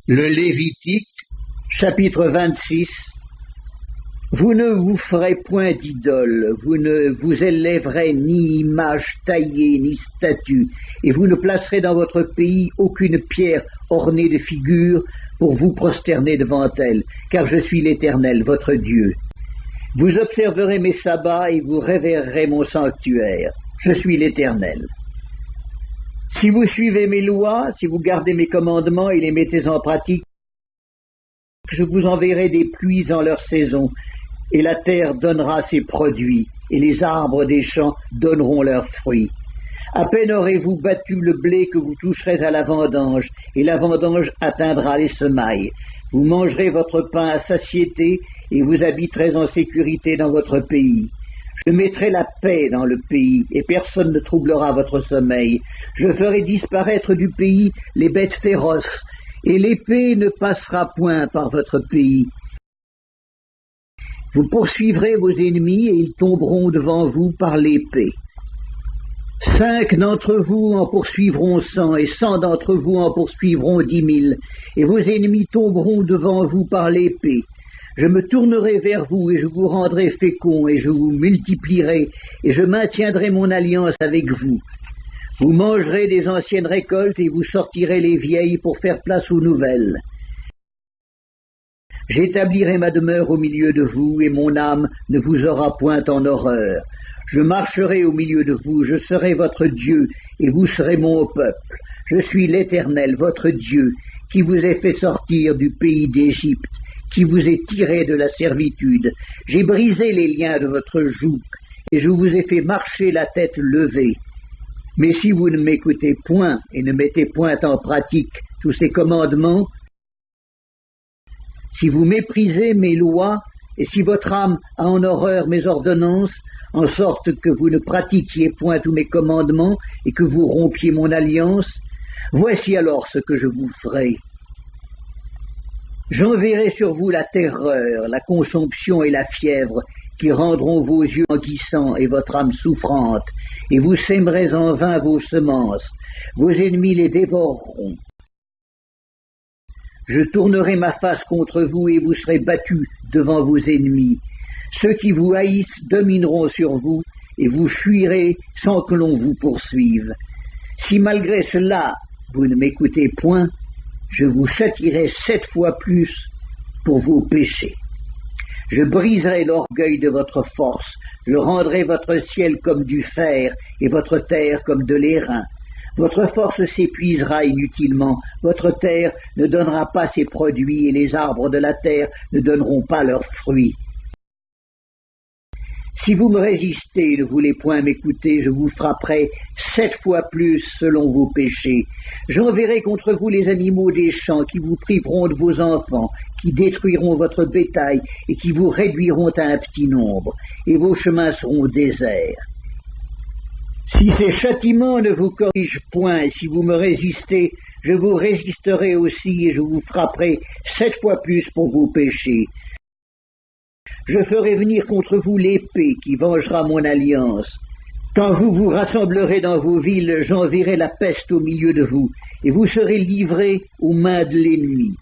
Le Lévitique, chapitre 26. Vous ne vous ferez point d'idole, vous ne vous élèverez ni image taillée, ni statue, et vous ne placerez dans votre pays aucune pierre ornée de figures pour vous prosterner devant elle, car je suis l'Éternel, votre Dieu. Vous observerez mes sabbats et vous révérerez mon sanctuaire. Je suis l'Éternel. Si vous suivez mes lois, si vous gardez mes commandements et les mettez en pratique, je vous enverrai des pluies en leur saison, et la terre donnera ses produits, et les arbres des champs donneront leurs fruits. À peine aurez-vous battu le blé que vous toucherez à la vendange, et la vendange atteindra les semailles. Vous mangerez votre pain à satiété, et vous habiterez en sécurité dans votre pays. Je mettrai la paix dans le pays, et personne ne troublera votre sommeil. Je ferai disparaître du pays les bêtes féroces, et l'épée ne passera point par votre pays. Vous poursuivrez vos ennemis, et ils tomberont devant vous par l'épée. 5 d'entre vous en poursuivront 100, et 100 d'entre vous en poursuivront 10 000, et vos ennemis tomberont devant vous par l'épée. Je me tournerai vers vous, et je vous rendrai féconds, et je vous multiplierai, et je maintiendrai mon alliance avec vous. Vous mangerez des anciennes récoltes, et vous sortirez les vieilles pour faire place aux nouvelles. J'établirai ma demeure au milieu de vous, et mon âme ne vous aura point en horreur. Je marcherai au milieu de vous, je serai votre Dieu, et vous serez mon peuple. Je suis l'Éternel, votre Dieu, qui vous ai fait sortir du pays d'Égypte, qui vous ai tiré de la servitude. J'ai brisé les liens de votre joug, et je vous ai fait marcher la tête levée. Mais si vous ne m'écoutez point, et ne mettez point en pratique tous ces commandements, si vous méprisez mes lois, et si votre âme a en horreur mes ordonnances, en sorte que vous ne pratiquiez point tous mes commandements, et que vous rompiez mon alliance, voici alors ce que je vous ferai. J'enverrai sur vous la terreur, la consomption et la fièvre, qui rendront vos yeux languissants et votre âme souffrante, et vous sèmerez en vain vos semences, vos ennemis les dévoreront. Je tournerai ma face contre vous, et vous serez battus devant vos ennemis. Ceux qui vous haïssent domineront sur vous, et vous fuirez sans que l'on vous poursuive. Si malgré cela vous ne m'écoutez point, je vous châtierai 7 fois plus pour vos péchés. Je briserai l'orgueil de votre force, je rendrai votre ciel comme du fer et votre terre comme de l'airain. Votre force s'épuisera inutilement, votre terre ne donnera pas ses produits et les arbres de la terre ne donneront pas leurs fruits. Si vous me résistez et ne voulez point m'écouter, je vous frapperai 7 fois plus selon vos péchés. J'enverrai contre vous les animaux des champs qui vous priveront de vos enfants, qui détruiront votre bétail et qui vous réduiront à un petit nombre, et vos chemins seront déserts. Si ces châtiments ne vous corrigent point, et si vous me résistez, je vous résisterai aussi et je vous frapperai 7 fois plus pour vos péchés. Je ferai venir contre vous l'épée qui vengera mon alliance. Quand vous vous rassemblerez dans vos villes, j'enverrai la peste au milieu de vous, et vous serez livrés aux mains de l'ennemi.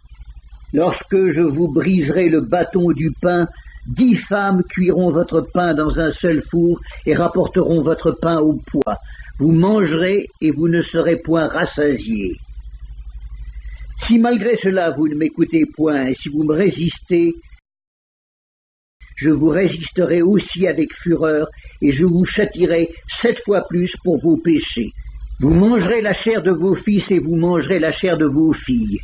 Lorsque je vous briserai le bâton du pain, 10 femmes cuiront votre pain dans un seul four et rapporteront votre pain au poids. Vous mangerez et vous ne serez point rassasiés. Si malgré cela vous ne m'écoutez point, et si vous me résistez, je vous résisterai aussi avec fureur, et je vous châtierai 7 fois plus pour vos péchés. Vous mangerez la chair de vos fils, et vous mangerez la chair de vos filles.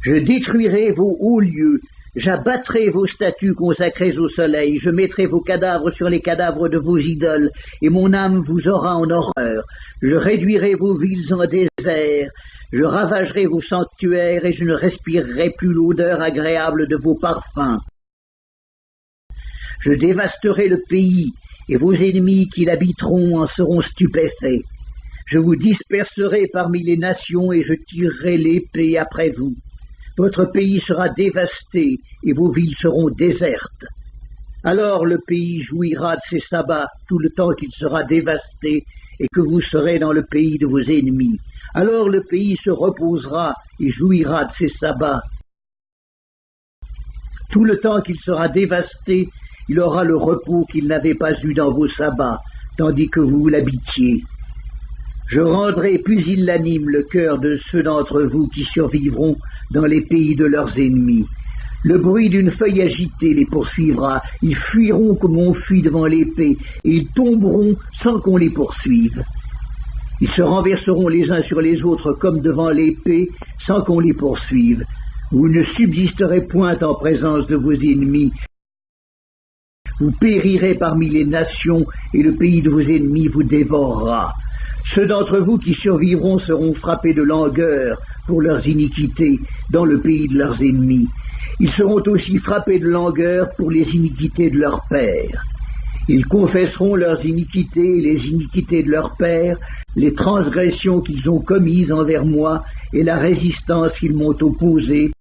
Je détruirai vos hauts lieux, j'abattrai vos statues consacrées au soleil, je mettrai vos cadavres sur les cadavres de vos idoles, et mon âme vous aura en horreur. Je réduirai vos villes en désert, je ravagerai vos sanctuaires, et je ne respirerai plus l'odeur agréable de vos parfums. Je dévasterai le pays, et vos ennemis qui l'habiteront en seront stupéfaits. Je vous disperserai parmi les nations, et je tirerai l'épée après vous. Votre pays sera dévasté, et vos villes seront désertes. Alors le pays jouira de ses sabbats tout le temps qu'il sera dévasté, et que vous serez dans le pays de vos ennemis. Alors le pays se reposera et jouira de ses sabbats. Tout le temps qu'il sera dévasté, il aura le repos qu'il n'avait pas eu dans vos sabbats, tandis que vous l'habitiez. Je rendrai pusillanime le cœur de ceux d'entre vous qui survivront dans les pays de leurs ennemis. Le bruit d'une feuille agitée les poursuivra, ils fuiront comme on fuit devant l'épée, et ils tomberont sans qu'on les poursuive. Ils se renverseront les uns sur les autres comme devant l'épée, sans qu'on les poursuive. Vous ne subsisterez point en présence de vos ennemis. Vous périrez parmi les nations, et le pays de vos ennemis vous dévorera. Ceux d'entre vous qui survivront seront frappés de langueur pour leurs iniquités dans le pays de leurs ennemis. Ils seront aussi frappés de langueur pour les iniquités de leurs pères. Ils confesseront leurs iniquités et les iniquités de leurs pères, les transgressions qu'ils ont commises envers moi et la résistance qu'ils m'ont opposée,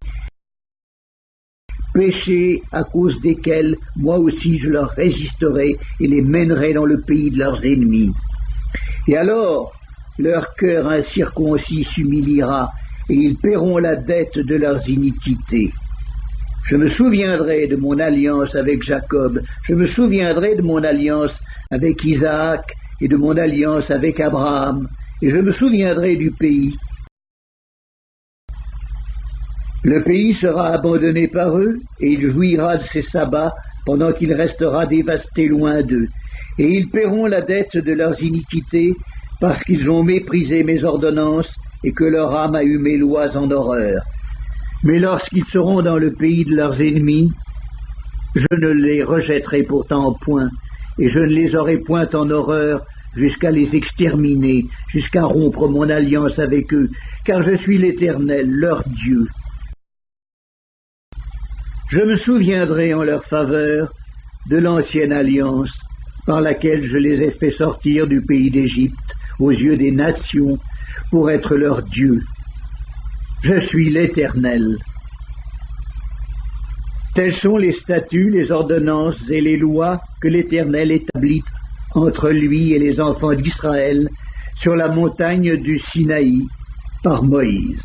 péchés à cause desquels moi aussi je leur résisterai et les mènerai dans le pays de leurs ennemis. Et alors leur cœur incirconcis s'humiliera et ils paieront la dette de leurs iniquités. Je me souviendrai de mon alliance avec Jacob, je me souviendrai de mon alliance avec Isaac et de mon alliance avec Abraham, et je me souviendrai du pays. Le pays sera abandonné par eux, et il jouira de ses sabbats pendant qu'il restera dévasté loin d'eux. Et ils paieront la dette de leurs iniquités, parce qu'ils ont méprisé mes ordonnances, et que leur âme a eu mes lois en horreur. Mais lorsqu'ils seront dans le pays de leurs ennemis, je ne les rejetterai pourtant point, et je ne les aurai point en horreur jusqu'à les exterminer, jusqu'à rompre mon alliance avec eux, car je suis l'Éternel, leur Dieu. Je me souviendrai en leur faveur de l'ancienne alliance, par laquelle je les ai fait sortir du pays d'Égypte, aux yeux des nations, pour être leur Dieu. Je suis l'Éternel. Tels sont les statuts, les ordonnances et les lois que l'Éternel établit entre lui et les enfants d'Israël sur la montagne du Sinaï par Moïse.